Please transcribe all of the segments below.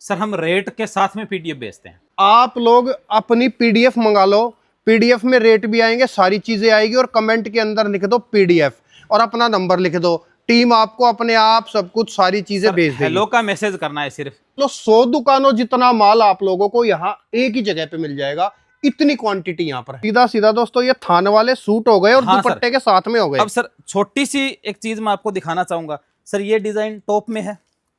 Sir हम rate के साथ में पीडीएफ बेचते हैं। आप लोग अपनी पीडीएफ मंगा लो, पीडीएफ में रेट भी आएंगे, सारी चीजें आएगी, और कमेंट के अंदर लिख दो पीडीएफ और अपना नंबर लिख दो, टीम आपको अपने आप सब कुछ सारी चीजें भेज देगी। हेलो का मैसेज करना है सिर्फ। तो 100 दुकानों जितना माल आप लोगों को यहाँ एक ही जगह पे मिल जाएगा, इतनी क्वांटिटी यहाँ पर है। सीधा सीधा दोस्तों ये थान वाले सूट हो गए और हाँ दुपट्टे के साथ में हो गए। अब सर छोटी सी एक चीज मैं आपको दिखाना चाहूंगा। सर ये डिजाइन टॉप में है,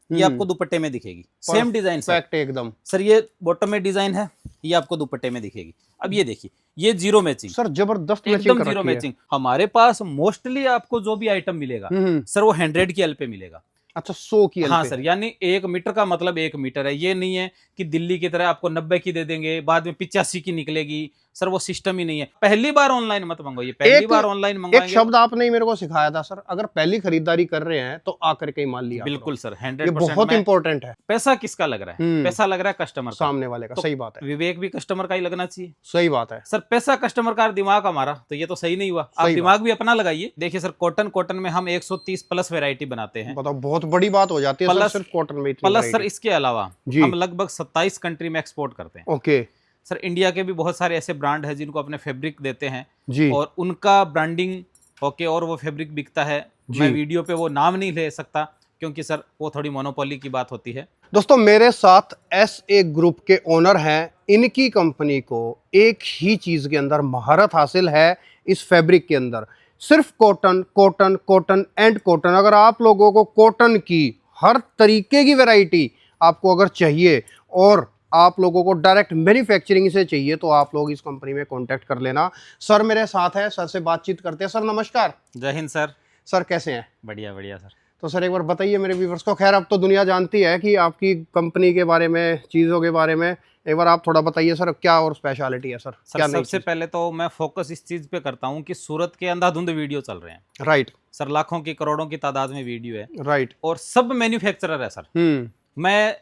ये आपको दुपट्टे में दिखेगी, सेम डिजाइन परफेक्ट एकदम। सर ये बॉटम में डिजाइन है, ये आपको दुपट्टे में दिखेगी। अब ये देखिए, ये जीरो मैचिंग, सर जबरदस्त एकदम जीरो मैचिंग। हमारे पास मोस्टली आपको जो भी आइटम मिलेगा सर वो 100 की एल पे मिलेगा। अच्छा 100 की एल हाँ पे। सर, यानी 1 मीटर का मतलब 1 मीटर है। ये नहीं है कि दिल्ली की तरह आपको 90 की दे देंगे बाद में 85 की निकलेगी। सर वो सिस्टम ही नहीं है। पहली बार ऑनलाइन मत मंगाइए, पहली बार ऑनलाइन मंगाएंगे। एक शब्द आपने ही मेरे को सिखाया था सर, अगर पहली खरीदारी कर रहे हैं तो आकर के ही मान लिया। बिल्कुल सर, 100%। ये बहुत इंपॉर्टेंट है। पैसा किसका लग रहा है? पैसा लग रहा है कस्टमर का, सामने वाले का। तो सही बात है, विवेक भी कस्टमर का ही लगना चाहिए। सही बात है सर। पैसा कस्टमर का, दिमाग हमारा, तो ये तो सही नहीं हुआ। आप दिमाग भी अपना लगाइए। देखिए सर, कॉटन में हम 130 प्लस वेरायटी बनाते हैं। बताओ, बहुत बड़ी बात हो जाती है सर, सिर्फ कॉटन में इतनी प्लस सर इसके अलावा हम लगभग 27 कंट्री में एक्सपोर्ट करते हैं। ओके सर इंडिया के भी बहुत सारे ऐसे ब्रांड है जिनको अपने फैब्रिक देते हैं जी, और उनका ब्रांडिंग होके और वो फैब्रिक बिकता है। मैं वीडियो पे वो नाम नहीं ले सकता क्योंकि सर वो थोड़ी मोनोपोली की बात होती है। दोस्तों मेरे साथ SA ग्रुप के ओनर हैं। इनकी कंपनी को एक ही चीज के अंदर महारत हासिल है, इस फैब्रिक के अंदर सिर्फ cotton cotton cotton and cotton. अगर आप लोगों को कॉटन की हर तरीके की वैरायटी आपको अगर चाहिए और आप लोगों को डायरेक्ट मैन्युफैक्चरिंग से चाहिए तो आप लोग इस कंपनी में कांटेक्ट कर लेना। सर मेरे साथ है, सर से बातचीत करते हैं। सर नमस्कार। जय हिंद सर। सर कैसे हैं? बढ़िया बढ़िया सर। तो सर एक बार बताइए मेरे व्यूअर्स को, खैर अब तो दुनिया जानती है कि आपकी कंपनी के बारे में, चीज़ों के बारे में, एक बार आप थोड़ा बताइए सर, क्या और स्पेशलिटी है सर? क्या सबसे पहले तो मैं फोकस इस चीज़ पे करता हूँ कि सूरत के अंधाधुंध वीडियो चल रहे हैं। राइट सर, लाखों की करोड़ों की तादाद में वीडियो है। राइट। और सब मैन्युफैक्चरर है सर। मैं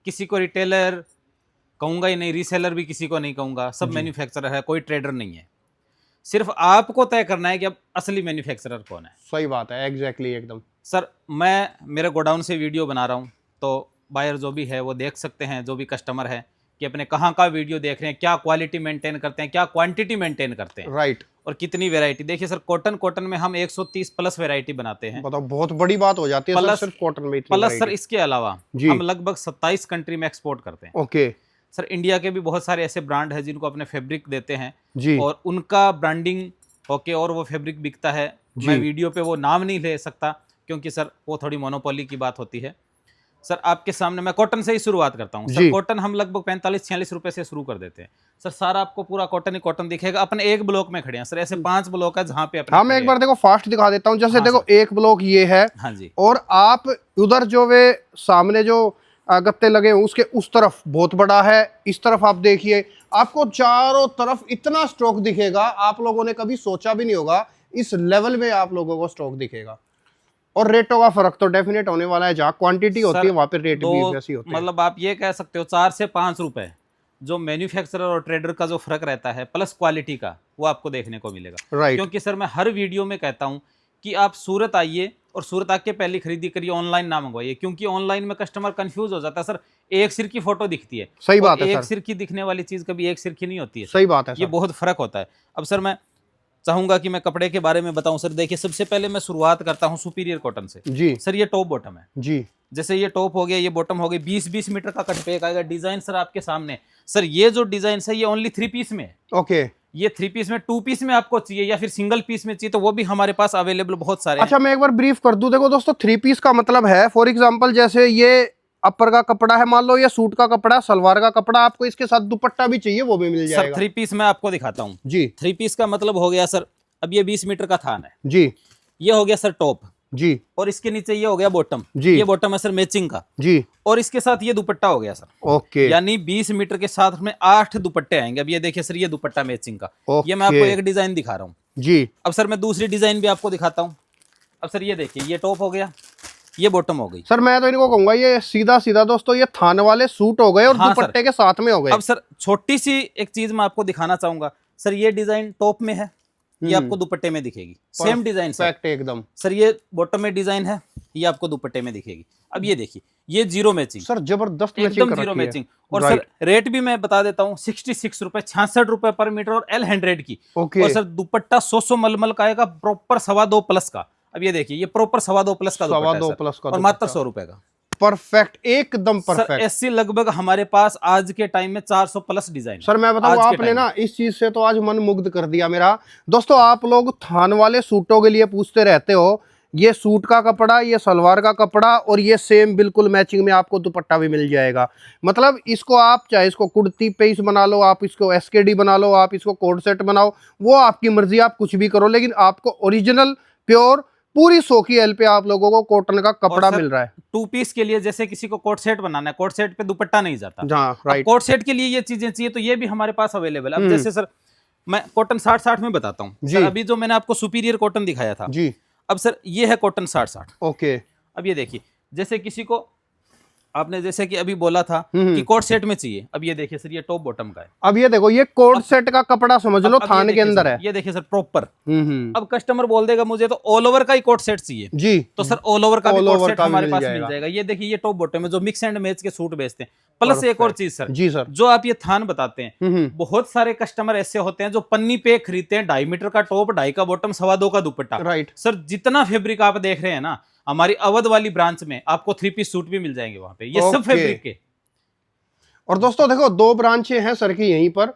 किसी को रिटेलर कहूंगा ही नहीं, रीसेलर भी किसी को नहीं कहूंगा, सब मैन्युफैक्चरर है, कोई ट्रेडर नहीं है। सिर्फ आपको तय करना है कि अब असली मैन्युफैक्चरर कौन है। सही बात है, एग्जैक्टली एकदम। सर मैं मेरे गोडाउन से वीडियो बना रहा हूँ तो बायर जो भी है वो देख सकते हैं, जो भी कस्टमर है, कि अपने कहाँ का वीडियो देख रहे हैं, क्या क्वालिटी मेंटेन करते हैं, क्या क्वांटिटी मेंटेन करते हैं, राइट, और कितनी वैरायटी। देखिए सर, कॉटन में हम 130 प्लस वैरायटी बनाते हैं। बताओ, बहुत बड़ी बात हो जाती है सर, सिर्फ कॉटन में इतनी प्लस सर इसके अलावा हम लगभग 27 कंट्री में एक्सपोर्ट करते हैं। ओके सर इंडिया के भी बहुत सारे ऐसे ब्रांड है जिनको अपने फैब्रिक देते हैं जी, और उनका ब्रांडिंग होके और वो फैब्रिक बिकता है। मैं वीडियो पे वो नाम नहीं ले सकता क्योंकि सर वो थोड़ी मोनोपोली की बात होती है। सर आपके सामने मैं कॉटन से ही शुरुआत करता हूँ। सर कॉटन हम लगभग 45-46 रुपए से शुरू कर देते हैं। सर सारा आपको पूरा कॉटन ही कॉटन दिखेगा। अपने एक ब्लॉक में खड़े हैं सर, ऐसे 5 ब्लॉक है जहाँ पे अपने। हाँ मैं एक बार देखो फास्ट दिखा देता हूँ। जैसे हाँ, देखो एक ब्लॉक ये है, हाँ जी, और आप उधर जो वे सामने जो गत्ते लगे हैं उसके उस तरफ बहुत बड़ा है। इस तरफ आप देखिए, आपको चारों तरफ इतना स्टॉक दिखेगा, आप लोगों ने कभी सोचा भी नहीं होगा इस लेवल में आप लोगों को स्टॉक दिखेगा। और रेटों का फर्क तो डेफिनेट होने वाला है, जहाँ क्वांटिटी होती है वहाँ पे रेट भी वैसी होते हैं। मतलब आप ये कह सकते हो 4 से 5 रुपए जो मैन्युफैक्चरर और ट्रेडर का जो फर्क रहता है प्लस क्वालिटी का, वो आपको देखने को मिलेगा। राइट, क्योंकि सर मैं हर वीडियो में कहता हूँ कि आप सूरत आइए और सूरत आके पहली खरीदी करिए, ऑनलाइन ना मंगवाइए, क्योंकि ऑनलाइन में कस्टमर कंफ्यूज हो जाता है। सर एक सिर की फोटो दिखती है, सही बात है एक सर, सिर की दिखने वाली चीज कभी एक सिर की नहीं होती है। सही बात है ये सर, बहुत फर्क होता है। अब सर मैं चाहूंगा कि मैं कपड़े के बारे में बताऊं। सर देखिए, सबसे पहले मैं शुरुआत करता हूं सुपीरियर कॉटन से जी। सर ये टॉप बॉटम है जी, जैसे ये टॉप हो गया, ये बॉटम हो गई। 20-20 मीटर का कट पेक आएगा। डिजाइन सर आपके सामने। सर ये जो डिजाइन है ये ओनली 3 पीस में है। ओके, ये 3 पीस में, 2 पीस में आपको चाहिए या फिर सिंगल पीस में चाहिए तो वो भी हमारे पास अवेलेबल बहुत सारे अच्छा मैं एक बार ब्रीफ कर दूं। देखो दोस्तों 3 पीस का मतलब है, फॉर एग्जांपल जैसे ये अपर का कपड़ा है, मान लो ये सूट का कपड़ा, सलवार का कपड़ा, आपको इसके साथ दुपट्टा भी चाहिए वो भी मिल जाएगा। सर 3 पीस मैं आपको दिखाता हूँ जी। 3 पीस का मतलब हो गया सर, अब ये 20 मीटर का थान है जी ये हो गया सर टॉप जी, और इसके नीचे ये हो गया बॉटम जी। ये बॉटम है सर मैचिंग का जी, और इसके साथ ये दुपट्टा हो गया सर। ओके, यानी 20 मीटर के साथ में 8 दुपट्टे आएंगे। अब ये देखिए सर, ये दुपट्टा मैचिंग का। ये मैं आपको एक डिजाइन दिखा रहा हूँ जी। अब सर मैं दूसरी डिजाइन भी आपको दिखाता हूँ। अब सर ये देखिए, ये टॉप हो गया, ये बॉटम हो गई। सर मैं तो इनको कहूंगा ये सीधा सीधा दोस्तों ये थान वाले सूट हो गए और दुपट्टे के साथ में हो गए। अब सर छोटी सी एक चीज मैं आपको दिखाना चाहूंगा। सर ये डिजाइन टॉप में है, ये आपको दुपट्टे में दिखेगी, सेम डिजाइन सर एकदम। सर ये बॉटम में डिजाइन है, ये आपको दुपट्टे में दिखेगी। अब ये देखिए, ये जीरो मैचिंग, सर जबरदस्त एकदम जीरो मैचिंग। और सर रेट भी मैं बता देता हूँ, 66 रुपए 66 रुपए पर मीटर और L100 की। और सर दुपट्टा 100 मलमल का आएगा, प्रॉपर 2.25 प्लस का। अब ये देखिए, ये प्रॉपर 2.25 प्लस का दुपट्टा है सर, और मात्र 100 रुपए का। परफेक्ट, एकदम परफेक्ट। ऐसे लगभग हमारे पास आज के टाइम में 400 प्लस डिजाइन। सर मैं बताऊं, आपने ना इस चीज से तो आज मन मुग्ध कर दिया मेरा। दोस्तों, आप लोग थान वाले सूटों के लिए पूछते रहते हो, ये सूट का कपड़ा, ये सलवार का कपड़ा, और ये सेम बिल्कुल मैचिंग में आपको दुपट्टा भी मिल जाएगा। मतलब इसको आप चाहे इसको कुर्ती पेस बना लो, आप इसको SKD बना लो, आप इसको कोड सेट बनाओ, वो आपकी मर्जी, आप कुछ भी करो, लेकिन आपको ओरिजिनल प्योर पूरी 100 की एल पे आप लोगों को कॉटन का कपड़ा मिल रहा है। 2 पीस के लिए जैसे किसी को कोट सेट बनाना है, कोट सेट पे दुपट्टा नहीं जाता, राइट, कोट सेट के लिए ये चीजें चाहिए, तो ये भी हमारे पास अवेलेबल है। अब जैसे सर मैं कॉटन 60-60 में बताता हूँ सर। अभी जो मैंने आपको सुपीरियर कॉटन दिखाया था जी, अब सर ये है कॉटन 60-60। ओके। अब ये देखिए, जैसे किसी को आपने जैसे कि अभी बोला था कि कोट सेट में चाहिए, अब ये देखिए सर, ये टॉप बॉटम का है। अब ये देखो, ये कोट सेट का कपड़ा समझ लो थान के अंदर है। ये देखिए सर प्रॉपर। अब कस्टमर बोल देगा मुझे तो ऑल ओवर का ही कोट सेट चाहिए जी, तो सर ऑल ओवर का भी कोट सेट हमारे पास मिल जाएगा। ये देखिए, ये टॉप बॉटम में जो मिक्स एंड मैच के सूट बेचते हैं। प्लस एक और चीज सर, जी सर, जो आप ये थान बताते हैं, बहुत सारे कस्टमर ऐसे होते हैं जो पन्नी पे खरीदते हैं 2.5 मीटर का टॉप, 2.5 का बॉटम, 2.25 का दुपट्टा। राइट सर, जितना फैब्रिक आप देख रहे हैं ना, हमारी अवध वाली ब्रांच में आपको 3 पीस सूट भी मिल जाएंगे वहां पे, ये सब फैब्रिक के। और दोस्तों देखो, 2 ब्रांचें हैं सर की यहीं पर।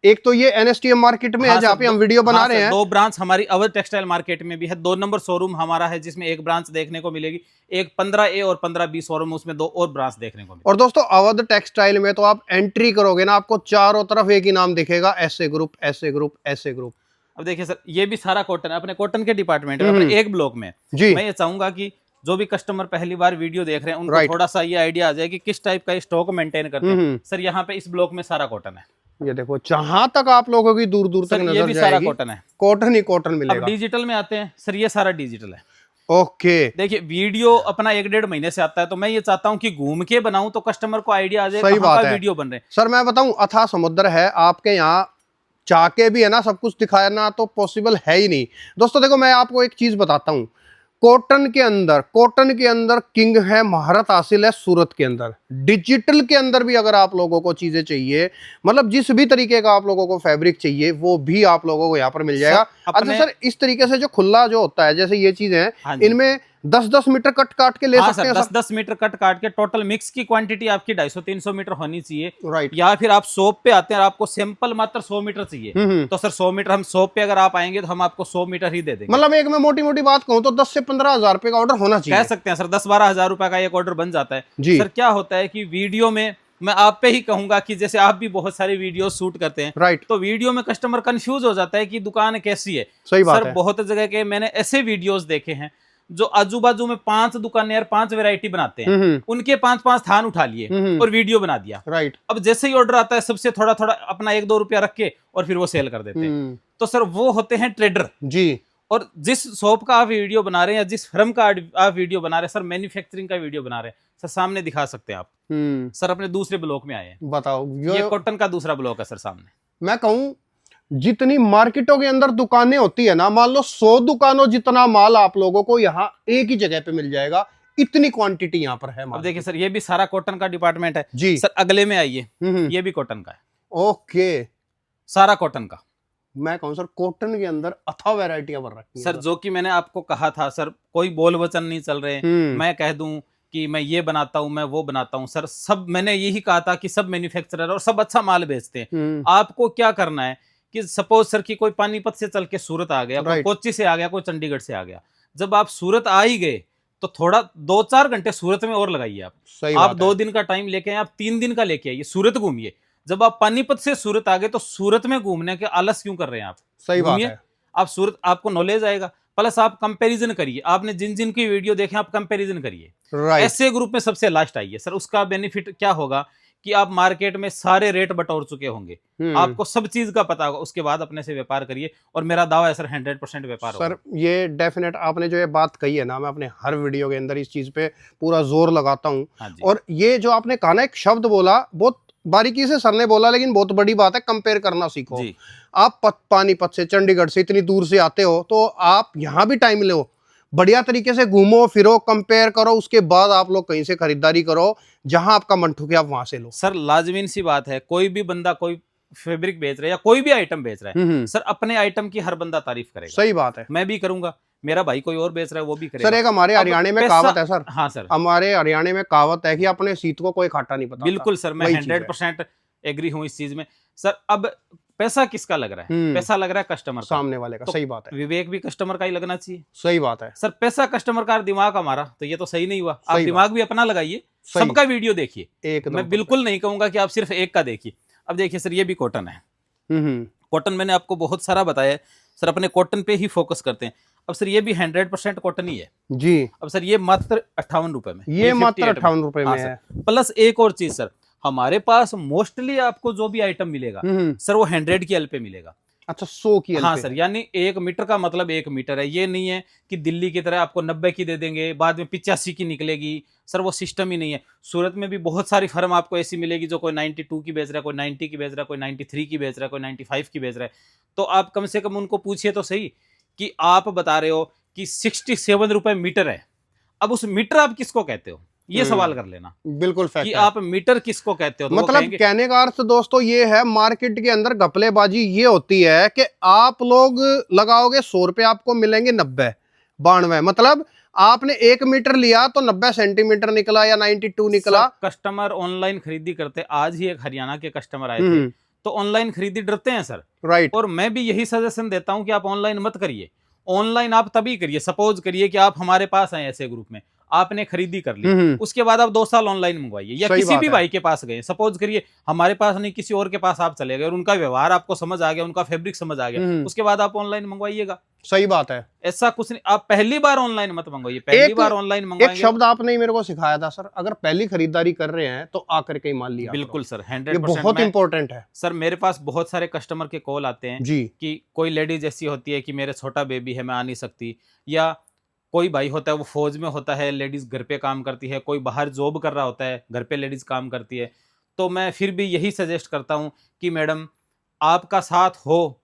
एक तो ये NSTM मार्केट में है, जहाँ पे हम वीडियो बना रहे हैं। 2 ब्रांच हमारी अवध टेक्सटाइल मार्केट में भी है। 2 नंबर शोरूम हमारा है, जिसमें एक ब्रांच देखने को मिलेगी। एक 15A और 15B शोरूम, उसमें 2 और ब्रांच देखने को मिलेगी। और दोस्तों, अवध टेक्सटाइल में तो आप एंट्री करोगे ना, आपको चारों तरफ एक ही नाम दिखेगा, ऐसे ग्रुप, ऐसे ग्रुप, ऐसे ग्रुप। अब देखिए सर, ये भी सारा कॉटन है, अपने कॉटन के डिपार्टमेंट में, अपने एक ब्लॉक में। मैं ये चाहूंगा कि जो भी कस्टमर पहली बार वीडियो देख रहे हैं, उनको थोड़ा सा ये आइडिया आ जाए कि किस टाइप का स्टॉक मेंटेन करते हैं। सर यहाँ पे इस ब्लॉक में सारा कॉटन है। ये देखो, जहां तक आप लोगों की दूर दूर तक नजर ये भी सारा कॉटन है, कॉटन ही कॉटन मिलेगा। अब डिजिटल में आते हैं सर, ये सारा डिजिटल है। ओके, देखिए वीडियो अपना 1-1.5 महीने से आता है, तो मैं ये चाहता हूँ कि घूम के बनाऊं तो कस्टमर को आइडिया आ जाए सही कहाँ बात का है। वीडियो बन रहे हैं। सर मैं बताऊं, अथाह समुद्र है आपके यहाँ, चाह के भी है ना सब कुछ दिखाना तो पॉसिबल है ही नहीं। दोस्तों देखो, मैं आपको एक चीज बताता हूँ, कॉटन के अंदर किंग है, महारत हासिल है सूरत के अंदर। डिजिटल के अंदर भी अगर आप लोगों को चीजें चाहिए, मतलब जिस भी तरीके का आप लोगों को फैब्रिक चाहिए, वो भी आप लोगों को यहाँ पर मिल जाएगा। अच्छा सर, इस तरीके से जो खुला जो होता है, जैसे ये चीजें हैं, इनमें 10-10 मीटर कट काट के ले सकते हैं। 10-10 मीटर कट काट के टोटल मिक्स की क्वांटिटी आपकी 250-300 मीटर होनी चाहिए। राइट, या फिर आप शॉप पे आते हैं और आपको सैंपल मात्र 100 मीटर चाहिए, तो सर 100 मीटर हम शॉप पे अगर आप आएंगे तो हम आपको 100 मीटर ही दे देंगे। मतलब एक मैं मोटी मोटी बात कहूँ तो 10 से 15 हजार रुपए का ऑर्डर होना चाहिए, कह सकते हैं सर। 10-12 हजार रुपए का एक ऑर्डर बन जाता है जी। सर क्या होता है कि वीडियो में मैं आप पे ही कहूंगा कि जैसे आप भी बहुत सारे वीडियो शूट करते हैं, राइट, तो वीडियो में कस्टमर कंफ्यूज हो जाता है कि दुकान कैसी है। सही बात सर है। बहुत जगह के मैंने ऐसे वीडियोस देखे हैं जो आजू बाजू में 5 दुकानेर 5 वैरायटी बनाते हैं, उनके 5-5 थान उठा लिए और वीडियो बना दिया। राइट, अब जैसे ही ऑर्डर आता है, सबसे थोड़ा थोड़ा अपना 1-2 रुपया रख के और फिर वो सेल कर देते हैं। तो सर वो होते हैं ट्रेडर जी। और जिस शॉप का आप वीडियो बना रहे हैं या जिस फर्म का आप वीडियो बना रहे हैं, सर मैन्युफैक्चरिंग का वीडियो बना रहे हैं, सर सामने दिखा सकते हैं आप। सर अपने दूसरे ब्लॉक में आए हैं, बताओ। ये कॉटन का दूसरा ब्लॉक है सर सामने। मैं कहूं, जितनी मार्केटों के अंदर दुकानें होती है ना, मान लो 100 दुकानों जितना माल आप लोगों को यहाँ एक ही जगह पे मिल जाएगा, इतनी क्वांटिटी यहाँ पर है। अब देखिए सर, ये भी सारा कॉटन का डिपार्टमेंट है जी। सर अगले में आइए, ये भी कॉटन का है। ओके, सारा कॉटन का। मैं कहूं सर, कॉटन के अंदर अथाह वैरायटियां भर रखी हैं सर। जो कि मैंने आपको कहा था सर, कोई बोल वचन नहीं चल रहे। मैं कह दूं कि मैं ये बनाता हूं, मैं वो बनाता हूं, सर सब मैंने यही कहा था कि सब मैन्युफैक्चरर और सब अच्छा माल बेचते हैं। आपको क्या करना है कि सपोज सर कि कोई पानीपत से चल के सूरत आ गया, कोई कोच्चि से आ गया, कोई चंडीगढ़ से आ गया। जब आप सूरत आ ही गए तो थोड़ा 2-4 घंटे सूरत में और लगाइए आप 2 दिन का टाइम लेके आए, आप 3 दिन का लेके आइए, सूरत घूमिए। जब आप पानीपत से सूरत आ गए तो सूरत में घूमने के आलस क्यों कर रहे हैं आप? सही बात है। आप सूरत, आपको नॉलेज आएगा, प्लस आप कंपैरिजन करिए। आपने जिन जिन की वीडियो देखे आप कंपैरिजन करिए। ऐसे ग्रुप में सबसे लास्ट आइए सर। उसका बेनिफिट क्या होगा कि आप मार्केट में सारे रेट बटोर चुके होंगे, आपको सब चीज का पता होगा, उसके बाद अपने से व्यापार करिए। और मेरा दावा है सर 100% व्यापार होगा। सर ये डेफिनेट, आपने जो ये बात कही है ना, मैं अपने हर वीडियो के अंदर इस चीज पे पूरा जोर लगाता हूँ। और ये जो आपने कहा ना, एक शब्द बोला, बहुत बारीकी से सर ने बोला, लेकिन बहुत बड़ी बात है, कंपेयर करना सीखो। आप पानीपत से, चंडीगढ़ से इतनी दूर से आते हो, तो आप यहाँ भी टाइम लो, बढ़िया तरीके से घूमो फिरो, कंपेयर करो, उसके बाद आप लोग कहीं से खरीदारी करो, जहां आपका मन ठुके आप वहां से लो। सर लाजमीन सी बात है, कोई भी बंदा कोई फैब्रिक बेच रहा है या कोई भी आइटम बेच रहा है, सर अपने आइटम की हर बंदा तारीफ करेगा। सही बात है। मैं भी करूंगा, मेरा भाई कोई और बेच रहा है वो भी करेगा। सर एक हमारे हरियाणा में कहावत है सर। हाँ सर, हमारे हरियाणा में कहावत है कि अपने सीत को कोई खाटा नहीं पता। बिल्कुल सर, मैं 100% एग्री हूँ इस चीज में। सर अब पैसा किसका लग रहा है? पैसा लग रहा है कस्टमर का, सामने वाले का। तो सही बात है। विवेक भी कस्टमर का ही लगना चाहिए। सही बात है सर, पैसा कस्टमर का, दिमाग हमारा, तो ये तो सही नहीं हुआ। आप दिमाग भी अपना लगाइए, सबका वीडियो देखिए। मैं बिल्कुल नहीं कहूंगा कि आप सिर्फ एक का देखिए। अब देखिए सर, ये भी कॉटन है। कॉटन मैंने आपको बहुत सारा बताया है सर, अपने कॉटन पे ही फोकस करते हैं। अब सर ये भी 100% कॉटन ही है जी। अब सर ये मात्र 58 रुपए में, ये मात्र 58 रुपए में है। प्लस एक और चीज सर, हमारे पास मोस्टली आपको जो भी आइटम मिलेगा सर वो 100 की एल पे मिलेगा। अच्छा, 100 की एल पे? हाँ सर, यानी 1 मीटर का मतलब 1 मीटर है। ये नहीं है कि दिल्ली की तरह आपको 90 की दे देंगे, बाद में 85 की निकलेगी। सर वो सिस्टम ही नहीं है। सूरत में भी बहुत सारी फर्म आपको ऐसी मिलेगी जो कोई 92 की बेच रहा है, कोई 90 की बेच रहा है, कोई 93 की बेच रहा है, कोई 95 की बेच रहा है। तो आप कम से कम उनको पूछिए तो सही कि आप बता रहे हो कि 67 रुपए मीटर है। अब उस मीटर आप किसको कहते हो, ये सवाल कर लेना। बिल्कुल फैक्ट कि है। आप मीटर किसको कहते हो? तो मतलब कहने का अर्थ दोस्तों ये है, मार्केट के अंदर घपलेबाजी ये होती है कि आप लोग लगाओगे 100 रुपए, आपको मिलेंगे 90 92। मतलब आपने 1 मीटर लिया तो 90 सेंटीमीटर निकला या 92 निकला। कस्टमर ऑनलाइन खरीदी करते, आज ही एक हरियाणा के कस्टमर आए थे, तो ऑनलाइन खरीदी डरते हैं सर। राइट। और मैं भी यही सजेशन देता हूं कि आप ऑनलाइन मत करिए। ऑनलाइन आप तभी करिए, सपोज करिए कि आप हमारे पास आए ऐसे ग्रुप में, आपने खरीदी कर ली, उसके बाद आप 2 साल ऑनलाइन मंगवाइए, या किसी भी भाई के पास गए, सपोज करिए हमारे पास नहीं किसी और के पास आप चले गए और उनका व्यवहार आपको समझ आ गया, उनका फैब्रिक समझ आ गया, उसके बाद आप ऑनलाइन मंगवाइएगा। सही बात है। ऐसा कुछ नहीं, आप पहली बार ऑनलाइन मत मंगवाइए। पहली बार ऑनलाइन मंगवाएंगे, एक शब्द आपने मेरे को सिखाया था सर, अगर पहली खरीदारी कर रहे हैं तो आकर के माल लिया। बिल्कुल सर, 100% बहुत इंपॉर्टेंट है सर। मेरे पास बहुत सारे कस्टमर के कॉल आते हैं जी कि कोई लेडीज ऐसी होती है कि मेरे छोटा बेबी है, मैं आ नहीं सकती, या कोई भाई होता है वो फौज में होता है, लेडीज घर पे काम करती है, कोई बाहर जॉब कर रहा होता है, घर पे लेडीज काम करती है। तो मैं फिर भी यही सजेस्ट करता हूं कि मैडम आपका साथ हो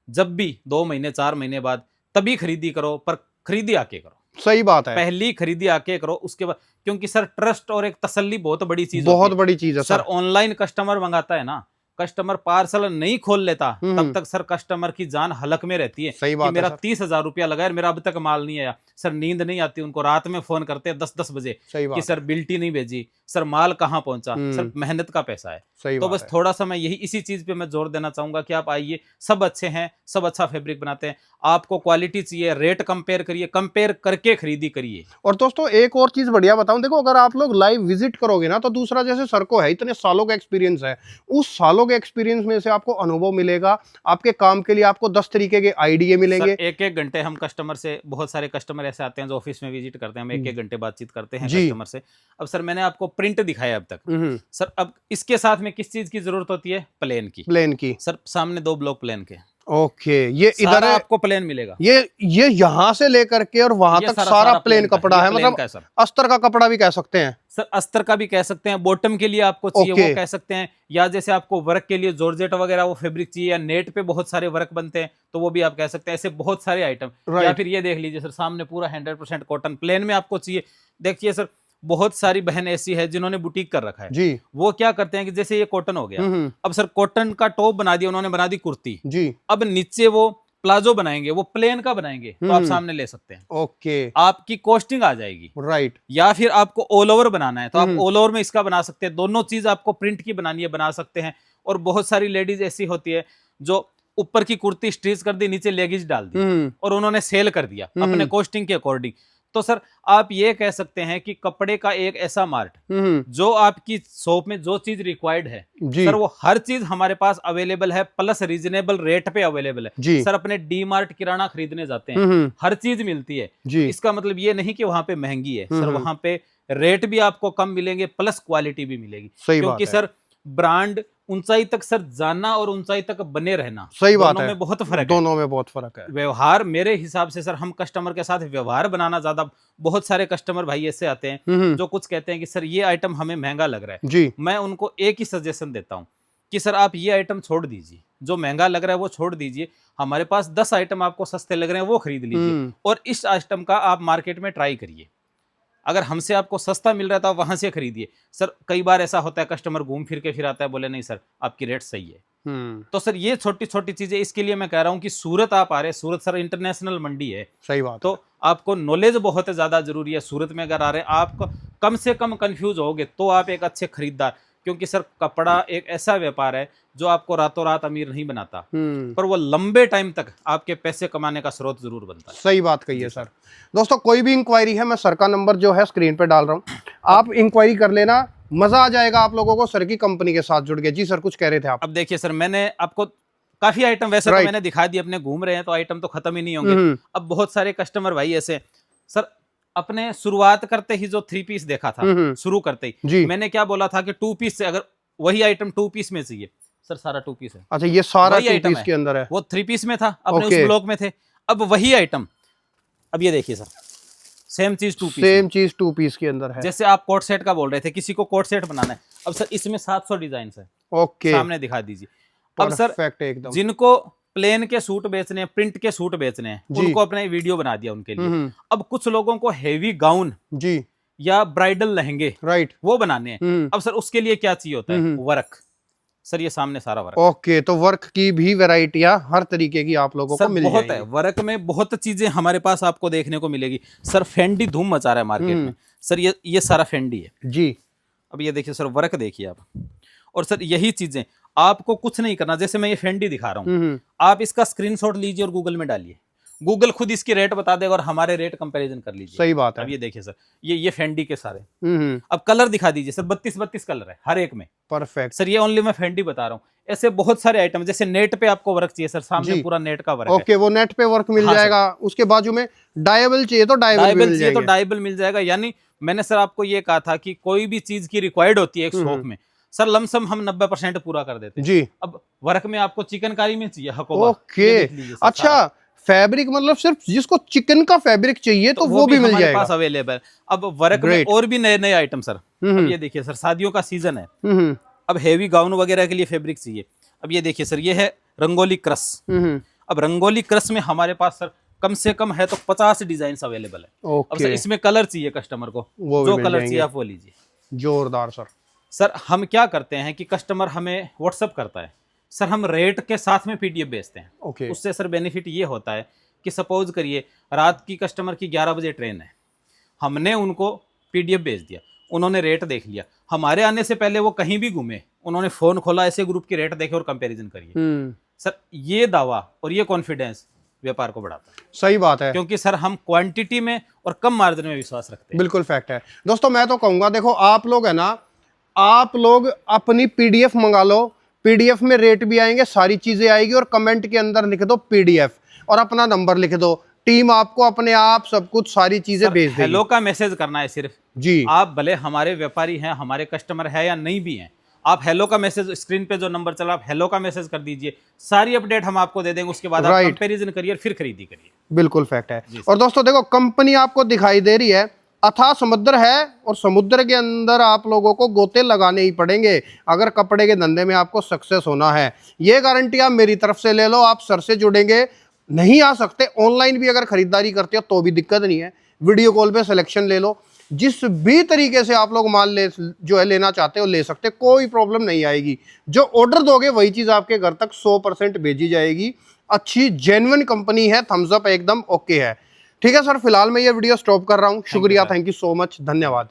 जब भी 2 महीने 4 महीने बाद, तभी खरीदी करो, पर खरीदी आके करो। सही बात है, पहली खरीदी आके करो, उसके बाद, क्योंकि सर ट्रस्ट और एक तसल्ली बहुत बड़ी चीज, बहुत बड़ी चीज है सर। ऑनलाइन कस्टमर मंगाता है ना, कस्टमर पार्सल नहीं खोल लेता तब तक सर कस्टमर की जान हलक में रहती है। सही बात कि मेरा 30,000 रुपया लगा है, मेरा अब तक माल नहीं आया। सर नींद नहीं आती उनको, रात में फोन करते हैं 10-10 बजे कि सर बिल्टी नहीं भेजी, सर माल कहाँ पहुंचा। सर मेहनत का पैसा है। तो बस थोड़ा सा मैं यही इसी चीज पे मैं जोर देना चाहूंगा कि आप आइए, सब अच्छे हैं, सब अच्छा फैब्रिक बनाते हैं। आपको क्वालिटी चाहिए, रेट कंपेयर करिए, कंपेयर करके खरीदी करिए। और दोस्तों एक और चीज बढ़िया बताऊं, देखो अगर आप लोग लाइव विजिट करोगे ना, तो दूसरा जैसे सर को है इतने सालों का एक्सपीरियंस है, उस सालों के एक्सपीरियंस में से आपको अनुभव मिलेगा, आपके काम के लिए आपको 10 तरीके के आइडिया मिलेंगे। 1-1 घंटे हम कस्टमर से, बहुत सारे कस्टमर ऐसे आते हैं जो ऑफिस में विजिट करते हैं, हम 1-1 घंटे बातचीत करते हैं कस्टमर से। अब सर मैंने आपको प्रिंट दिखाया अब तक, सर अब इसके साथ में किस चीज की जरूरत होती है? प्लेन की। सर सामने 2 ब्लॉक प्लेन के। ओके, ये इधर आपको प्लेन मिलेगा, ये यहाँ से लेकर के और वहां तक सारा प्लेन कपड़ा है, मतलब अस्तर का कपड़ा भी कह सकते हैं सर, अस्तर का भी कह सकते हैं, बॉटम के लिए आपको चाहिए वो कह सकते हैं, या जैसे आपको वर्क के लिए जॉर्जेट वगैरह वो फैब्रिक चाहिए, या नेट पे बहुत सारे वर्क बनते हैं तो वो भी आप कह सकते हैं। ऐसे बहुत सारे आइटम। या फिर ये देख लीजिए सर, सामने पूरा 100% कॉटन प्लेन में आपको चाहिए। देखिए सर, बहुत सारी बहन ऐसी है जिन्होंने बुटीक कर रखा है जी। वो क्या करते हैं कि जैसे ये कॉटन हो गया, अब सर कॉटन का टॉप बना दिया उन्होंने, बना दी कुर्ती जी। अब नीचे वो प्लाजो बनाएंगे, वो प्लेन का बनाएंगे, तो आप सामने ले सकते हैं। ओके, आपकी कॉस्टिंग आ जाएगी। राइट। या फिर आपको ऑल ओवर बनाना है तो आप ऑल ओवर में इसका बना सकते हैं। दोनों चीज आपको प्रिंट की बनानी है, बना सकते हैं। और बहुत सारी लेडीज ऐसी होती है जो ऊपर की कुर्ती स्टिच कर दी, नीचे लेगिज डाल दी और उन्होंने सेल कर दिया अपने कॉस्टिंग के अकॉर्डिंग। तो सर आप ये कह सकते हैं कि कपड़े का एक ऐसा मार्ट जो आपकी शॉप में जो चीज रिक्वायर्ड है सर, वो हर चीज हमारे पास अवेलेबल है, प्लस रीजनेबल रेट पे अवेलेबल है। सर अपने डी मार्ट किराना खरीदने जाते हैं, हर चीज मिलती है। इसका मतलब ये नहीं कि वहां पे महंगी है सर, वहां पे रेट भी आपको कम मिलेंगे, प्लस क्वालिटी भी मिलेगी। क्योंकि सर ब्रांड ऊंचाई तक सर जाना और ऊंचाई तक बने रहना, सही बात है, दोनों में बहुत फर्क है। दोनों में बहुत फर्क है। व्यवहार मेरे हिसाब से सर, हम कस्टमर के साथ व्यवहार बनाना ज्यादा। बहुत सारे कस्टमर भाई ऐसे आते हैं जो कुछ कहते हैं कि सर ये आइटम हमें महंगा लग रहा है जी। मैं उनको एक ही सजेशन देता हूँ कि सर आप ये आइटम छोड़ दीजिए, जो महंगा लग रहा है वो छोड़ दीजिए, हमारे पास 10 आइटम आपको सस्ते लग रहे हैं वो खरीद लीजिए और इस आइटम का आप मार्केट में ट्राई करिए। अगर हमसे आपको सस्ता मिल रहा है तो आप वहां से खरीदिए। सर कई बार ऐसा होता है कस्टमर घूम फिर के फिर आता है, बोले नहीं सर आपकी रेट सही है। तो सर ये छोटी छोटी चीजें, इसके लिए मैं कह रहा हूँ कि सूरत आप आ रहे हैं, सूरत सर इंटरनेशनल मंडी है। सही बात। तो आपको नॉलेज बहुत ज्यादा जरूरी है। सूरत में अगर आ रहे हैं, आप कम से कम कंफ्यूज होगे तो आप एक अच्छे खरीदार, क्योंकि सर कपड़ा एक ऐसा व्यापार है जो आपको रातों रात अमीर नहीं बनाता, पर वो लंबे टाइम तक आपके पैसे कमाने का स्रोत जरूर बनता है। सही बात कही है सर। दोस्तों कोई भी इंक्वायरी है, मैं सर का नंबर जो है स्क्रीन पे डाल रहा हूँ, आप इंक्वायरी कर लेना, मजा आ जाएगा आप लोगों को सर की कंपनी के साथ जुड़ के। जी सर कुछ कह रहे थे आप। अब देखिए सर, मैंने आपको काफी आइटम वैसे तो मैंने दिखा दिए, अपने घूम रहे हैं तो आइटम तो खत्म ही नहीं होंगे। अब बहुत सारे कस्टमर भाई ऐसे, सर अपने शुरुआत करते ही जो 3 पीस देखा था, शुरू करते ही मैंने क्या बोला था कि 2 पीस से, अगर वही आइटम 2 पीस में चाहिए, सर सारा 2 पीस है। अच्छा ये सारा 2 पीस के अंदर है, वो 3 पीस में था, अपने उस ब्लॉक में थे। अब वही आइटम, अब ये देखिए सर, सेम चीज 2 पीस, सेम चीज 2 पीस के अंदर है। जैसे आप कोट सेट का बोल रहे थे, किसी को कोट सेट बनाना है, अब सर इसमें 700 डिजाइन है। ओके, सामने दिखा दीजिए। अब सर एकदम जिनको प्लेन के सूट बेचने हैं, प्रिंट के सूट बेचने हैं, उनको अपने वीडियो बना दिया उनके लिए। अब कुछ लोगों को हेवी गाउन जी या ब्राइडल लहंगे राइट वो बनाने हैं। अब सर उसके लिए क्या चाहिए होता है? वर्क। सर ये सामने सारा वर्क। ओके, तो वर्क की भी वैरायटियां हर तरीके की आप लोगों को मिल जाएगी। बहुत है वर्क में, बहुत चीजें हमारे पास आपको देखने को मिलेगी। सर फेंडी धूम मचा रहा है मार्केट में। सर ये सारा फेंडी है जी। अब ये देखिए सर, वर्क देखिए आप। और सर यही चीजें, आपको कुछ नहीं करना, जैसे मैं ये फेंडी दिखा रहा हूँ, आप इसका स्क्रीनशॉट लीजिए और गूगल में डालिए, गूगल खुद इसकी रेट बता देगा और हमारे रेट कंपैरिजन कर लीजिए। सही बात है। अब ये देखिए सर, ये फेंडी के सारे। अब कलर दिखा दीजिए सर, 32 कलर है हर एक में। परफेक्ट सर ये ओनली मैं फेंडी बता रहा हूँ। ऐसे बहुत सारे आइटम, जैसे नेट पे आपको वर्क चाहिए सर, सामने पूरा नेट का वर्क है। वो नेट पे वर्क मिल जाएगा। उसके बाजू में डायबल चाहिए तो डायबल चाहिए तो डायबल मिल जाएगा। यानी मैंने सर आपको ये कहा था कि कोई भी चीज की रिक्वायर्ड होती है एक शॉप में, सर लमसम हम 90% पूरा कर देते हैं जी। अब वर्क में आपको चिकनकारी में चाहिए हकोबा। ओके, अच्छा फैब्रिक मतलब सिर्फ जिसको चिकन का फैब्रिक चाहिए तो वो भी मिल जाएगा, हमारे पास अवेलेबल। अब वर्क में और भी नए नए आइटम सर। अब ये देखिए सर, शादियों का सीजन है, अब हेवी गाउन वगैरह के लिए फैब्रिक चाहिए। अब ये देखिए सर, ये है रंगोली क्रश। अब रंगोली क्रश में हमारे पास सर कम से कम है तो 50 डिजाइन अवेलेबल है। अब सर इसमें कलर चाहिए कस्टमर को, जो कलर चाहिए आप वो लीजिए। जोरदार सर। सर हम क्या करते हैं कि कस्टमर हमें व्हाट्सअप करता है, सर हम रेट के साथ में पीडीएफ भेजते हैं। उससे सर बेनिफिट ये होता है कि सपोज करिए रात की कस्टमर की 11 बजे ट्रेन है, हमने उनको पीडीएफ भेज दिया, उन्होंने रेट देख लिया, हमारे आने से पहले वो कहीं भी घूमे, उन्होंने फोन खोला, ऐसे ग्रुप की रेट देखे और कंपैरिजन करिए। सर ये दावा और ये कॉन्फिडेंस व्यापार को बढ़ाता है। सही बात है, क्योंकि सर हम क्वांटिटी में और कम मार्जिन में विश्वास रखते हैं। बिल्कुल फैक्ट है। दोस्तों मैं तो कहूंगा, देखो आप लोग है ना, आप लोग अपनी पीडीएफ मंगा लो, पीडीएफ में रेट भी आएंगे, सारी चीजें आएगी, और कमेंट के अंदर लिख दो पीडीएफ और अपना नंबर लिख दो, टीम आपको अपने आप सब कुछ सारी चीजें भेज देगी। हेलो का मैसेज करना है सिर्फ जी। आप भले हमारे व्यापारी हैं, हमारे कस्टमर है या नहीं भी हैं, आप हेलो का मैसेज, स्क्रीन पे जो नंबर चला आप हेलो का मैसेज कर दीजिए, सारी अपडेट हम आपको दे देंगे। उसके बाद आप कंपैरिजन करिए फिर खरीदी करिए। बिल्कुल फैक्ट है। और दोस्तों देखो, कंपनी आपको दिखाई दे रही है, अथाह समुद्र है, और समुद्र के अंदर आप लोगों को गोते लगाने ही पड़ेंगे अगर कपड़े के धंधे में आपको सक्सेस होना है। ये गारंटी आप मेरी तरफ से ले लो। आप सर से जुड़ेंगे, नहीं आ सकते, ऑनलाइन भी अगर खरीदारी करते हो तो भी दिक्कत नहीं है, वीडियो कॉल पे सिलेक्शन ले लो, जिस भी तरीके से आप लोग माल ले जो है लेना चाहते हो ले सकते, कोई प्रॉब्लम नहीं आएगी। जो ऑर्डर दोगे वही चीज़ आपके घर तक 100% भेजी जाएगी। अच्छी जेन्युइन कंपनी है, थम्स अप एकदम ओके है। ठीक है सर, फिलहाल मैं ये वीडियो स्टॉप कर रहा हूँ। शुक्रिया, थैंक यू सो मच, धन्यवाद।